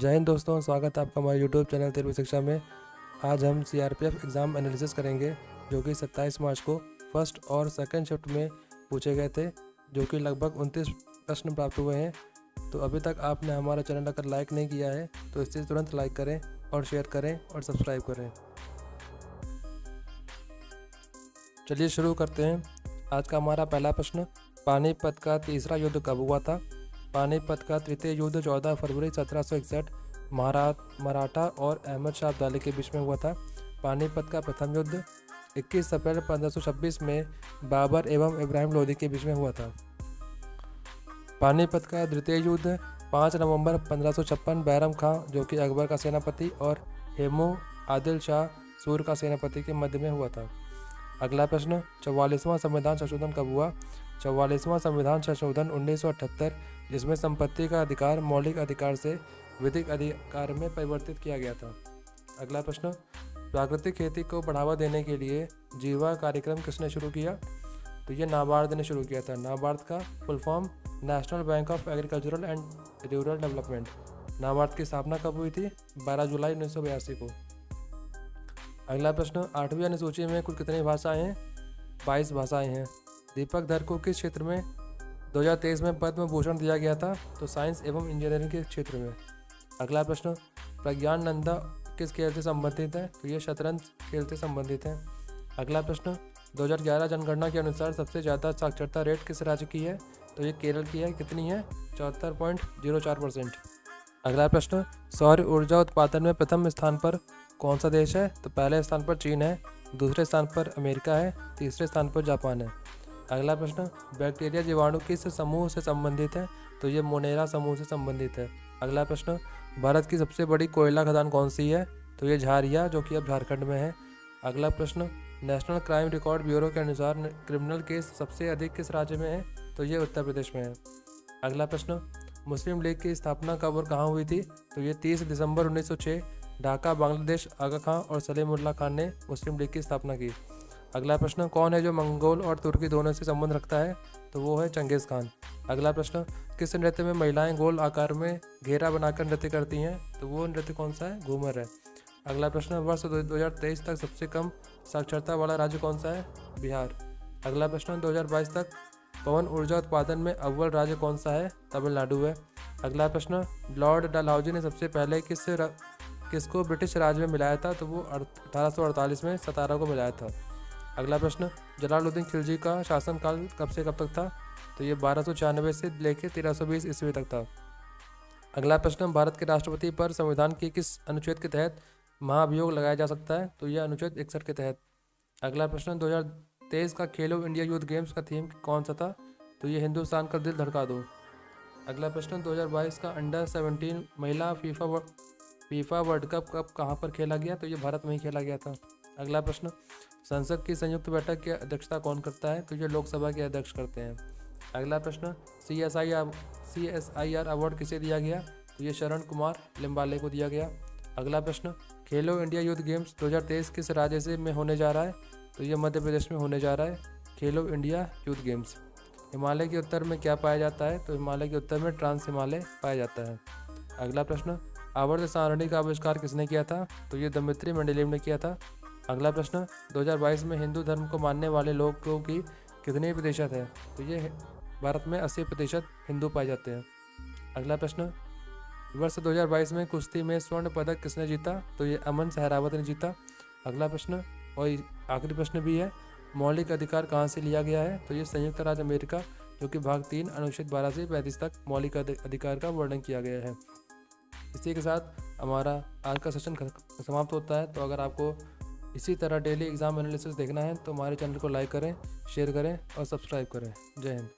जय हिंद दोस्तों, स्वागत है आपका हमारे यूट्यूब चैनल तेरहवीं शिक्षा में। आज हम सीआरपीएफ एग्ज़ाम एनालिसिस करेंगे जो कि 27 मार्च को फर्स्ट और सेकंड शिफ्ट में पूछे गए थे, जो कि लगभग 29 प्रश्न प्राप्त हुए हैं। तो अभी तक आपने हमारा चैनल अगर लाइक नहीं किया है तो इससे तुरंत लाइक करें और शेयर करें और सब्सक्राइब करें। चलिए शुरू करते हैं। आज का हमारा पहला प्रश्न, पानीपत का तीसरा युद्ध कब हुआ था? पानीपत का तृतीय युद्ध 14 फरवरी 1761 मराठा और अहमद शाह अब्दाली के बीच में हुआ था। पानीपत का प्रथम युद्ध 21 अप्रैल 1526 में बाबर एवं इब्राहिम लोदी के बीच में हुआ था। पानीपत का द्वितीय युद्ध 5 नवंबर 1556 बैरम खां, जो कि अकबर का सेनापति, और हेमू आदिल शाह सूर का सेनापति के मध्य में हुआ था। अगला प्रश्न, 44वां संविधान संशोधन कब हुआ? 44वां संविधान संशोधन 1978, जिसमें संपत्ति का अधिकार मौलिक अधिकार से विधिक अधिकार में परिवर्तित किया गया था। अगला प्रश्न, प्राकृतिक खेती को बढ़ावा देने के लिए जीवा कार्यक्रम किसने शुरू किया? तो ये नाबार्ड ने शुरू किया था। नाबार्ड का full form national bank of agricultural and rural development. NABARD की स्थापना कब हुई थी? 12 जुलाई 1982 को। अगला प्रश्न, 8वीं अनुसूची में कुल कितनी भाषाएं हैं? 22 भाषाएं हैं। दीपक धर को किस क्षेत्र में 2023 में पद्म भूषण दिया गया था? तो साइंस एवं इंजीनियरिंग के क्षेत्र में। अगला प्रश्न, प्रज्ञान नंदा किस खेल से संबंधित है? तो ये शतरंज खेल से संबंधित है। अगला प्रश्न, 2011 जनगणना के अनुसार सबसे ज़्यादा साक्षरता रेट किस राज्य की है? तो ये केरल की है। कितनी है? 74.04%। अगला प्रश्न, सौर ऊर्जा उत्पादन में प्रथम स्थान पर कौन सा देश है? तो पहले स्थान पर चीन है, दूसरे स्थान पर अमेरिका है, तीसरे स्थान पर जापान है। अगला प्रश्न, बैक्टीरिया जीवाणु किस समूह से संबंधित है? तो ये मोनेरा समूह से संबंधित है। अगला प्रश्न, भारत की सबसे बड़ी कोयला खदान कौन सी है? तो ये झारिया, जो कि अब झारखंड में है। अगला प्रश्न, नेशनल क्राइम रिकॉर्ड ब्यूरो के अनुसार क्रिमिनल केस सबसे अधिक किस राज्य में है? तो ये उत्तर प्रदेश में है। अगला प्रश्न, मुस्लिम लीग की स्थापना कब और कहाँ हुई थी? तो ये 30 दिसंबर 1906 ढाका, बांग्लादेश। आगा खां और सलीमुल्लाह खान ने मुस्लिम लीग की स्थापना की। अगला प्रश्न, कौन है जो मंगोल और तुर्की दोनों से संबंध रखता है? तो वो है चंगेज़ खान। अगला प्रश्न, किस नृत्य में महिलाएं गोल आकार में घेरा बनाकर नृत्य करती हैं? तो वो नृत्य कौन सा है? घूमर है। अगला प्रश्न, वर्ष 2023 तक सबसे कम साक्षरता वाला राज्य कौन सा है? बिहार। अगला प्रश्न, 2022 तक पवन ऊर्जा उत्पादन में अव्वल राज्य कौन सा है? तमिलनाडु है। अगला प्रश्न, लॉर्ड डलहौजी ने सबसे पहले किसको ब्रिटिश राज में मिलाया था? तो वो 1848 में सतारा को मिलाया था। अगला प्रश्न, जलालुद्दीन खिलजी का शासनकाल कब से कब तक था? तो ये 1296 से लेकर 1320 ईस्वी तक था। अगला प्रश्न, भारत के राष्ट्रपति पर संविधान के किस अनुच्छेद के तहत महाभियोग लगाया जा सकता है? तो यह अनुच्छेद 61 के तहत। अगला प्रश्न, 2023 का खेलो इंडिया यूथ गेम्स का थीम कौन सा था? तो ये हिंदुस्तान का दिल धड़का दो। अगला प्रश्न, 2022 का अंडर 17 महिला फीफा वर्ल्ड कप कब कहाँ पर खेला गया? तो ये भारत में ही खेला गया था। अगला प्रश्न, संसद की संयुक्त बैठक की अध्यक्षता कौन करता है? तो ये लोकसभा के अध्यक्ष करते हैं। अगला प्रश्न, CSIR अवार्ड किसे दिया गया? तो ये शरण कुमार लिम्बाले को दिया गया। अगला प्रश्न, खेलो इंडिया यूथ गेम्स 2023 किस राज्य से में होने जा रहा है? तो ये मध्य प्रदेश में होने जा रहा है खेलो इंडिया यूथ गेम्स। हिमालय के उत्तर में क्या पाया जाता है? तो हिमालय के उत्तर में ट्रांस हिमालय पाया जाता है। अगला प्रश्न, आवर्त सारणी का आविष्कार किसने किया था? तो ये दमित्री मेंडेलीव ने किया था। अगला प्रश्न, 2022 में हिंदू धर्म को मानने वाले लोगों की कितने प्रतिशत है? तो ये भारत में 80% हिंदू पाए जाते हैं। अगला प्रश्न, वर्ष 2022 में कुश्ती में स्वर्ण पदक किसने जीता? तो ये अमन सहरावत ने जीता। अगला प्रश्न और आखिरी प्रश्न भी है, मौलिक अधिकार कहाँ से लिया गया है? तो ये संयुक्त राज्य अमेरिका, जो कि भाग 3 अनुच्छेद 12 से 35 तक मौलिक अधिकार का वर्णन किया गया है। इसी के साथ हमारा आज का सेशन समाप्त होता है। तो अगर आपको इसी तरह डेली एग्जाम एनालिसिस देखना है तो हमारे चैनल को लाइक करें, शेयर करें और सब्सक्राइब करें। जय हिंद।